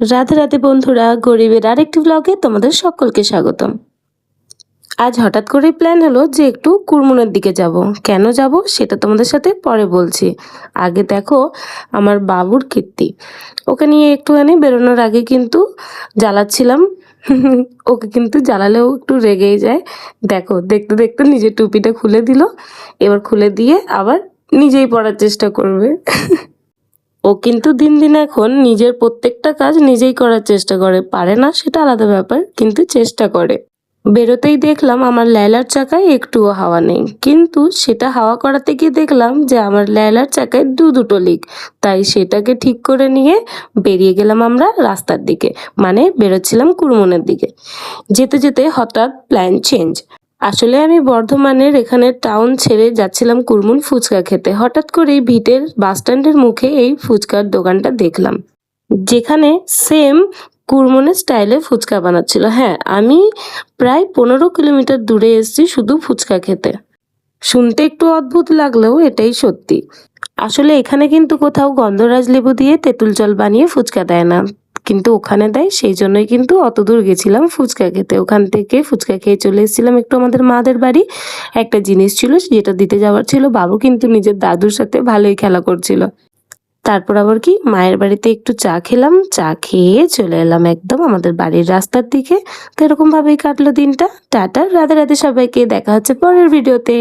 রাধে রাধে বন্ধুরা, গরিবের আরেকটি ব্লগে তোমাদের সকলকে স্বাগতম। আজ হঠাৎ করেই প্ল্যান হলো যে একটু কুরমুনের দিকে যাব। কেন যাব সেটা তোমাদের সাথে পরে বলছি। আগে দেখো আমার বাবুর কীর্তি, ওকে নিয়ে একটুখানি বেরোনোর আগে কিন্তু জ্বালাচ্ছিলাম। ওকে কিন্তু জ্বালালেও একটু রেগেই যায়। দেখো দেখতে দেখতে নিজের টুপিটা খুলে দিল, এবার খুলে দিয়ে আবার নিজেই পড়ার চেষ্টা করবে। ও কিন্তু দিন দিন এখন নিজের প্রত্যেকটা কাজ নিজেই করার চেষ্টা করে, পারে না সেটা আলাদা ব্যাপার, কিন্তু চেষ্টা করে। বেরোতেই দেখলাম আমার ল্যালার চাকায় একটুও হাওয়া নেই, কিন্তু সেটা হাওয়া করাতে গিয়ে দেখলাম যে আমার ল্যালার চাকায় দুটো লিক। তাই সেটাকে ঠিক করে নিয়ে বেরিয়ে গেলাম আমরা রাস্তার দিকে, মানে বেরোচ্ছিলাম কুরমুনের দিকে। যেতে যেতে হঠাৎ প্ল্যান চেঞ্জ। আসলে আমি বর্ধমানের এখানে টাউন ছেড়ে যাচ্ছিলাম কুরমুন ফুচকা খেতে। হঠাৎ করেই ভিটের বাস স্ট্যান্ডের মুখে এই ফুচকার দোকানটা দেখলাম, যেখানে সেম কুরমুনের স্টাইলে ফুচকা বানাচ্ছিল। হ্যাঁ, আমি প্রায় 15 কিলোমিটার দূরে এসেছি শুধু ফুচকা খেতে। শুনতে একটু অদ্ভুত লাগলেও এটাই সত্যি। আসলে এখানে কিন্তু কোথাও গন্ধরাজ লেবু দিয়ে তেঁতুল জল বানিয়ে ফুচকা দেয় না, কিন্তু ওখানে দেয়। সেই জন্যই কিন্তু অত দূর গেছিলাম ফুচকা খেতে। ওখান থেকে ফুচকা খেয়ে চলে এসেছিলাম একটু আমাদের মাদের বাড়ি। একটা জিনিস ছিল যেটা দিতে যাওয়ার ছিল। বাবু কিন্তু নিজের দাদুর সাথে ভালোই খেলা করছিল। তারপর আবার কি মায়ের বাড়িতে একটু চা খেলাম, চা খেয়ে চলে এলাম একদম আমাদের বাড়ির রাস্তার দিকে। তো এরকম ভাবেই কাটলো দিনটা। টাটা, রাধে রাধে সবাইকে, দেখা হচ্ছে পরের ভিডিওতে।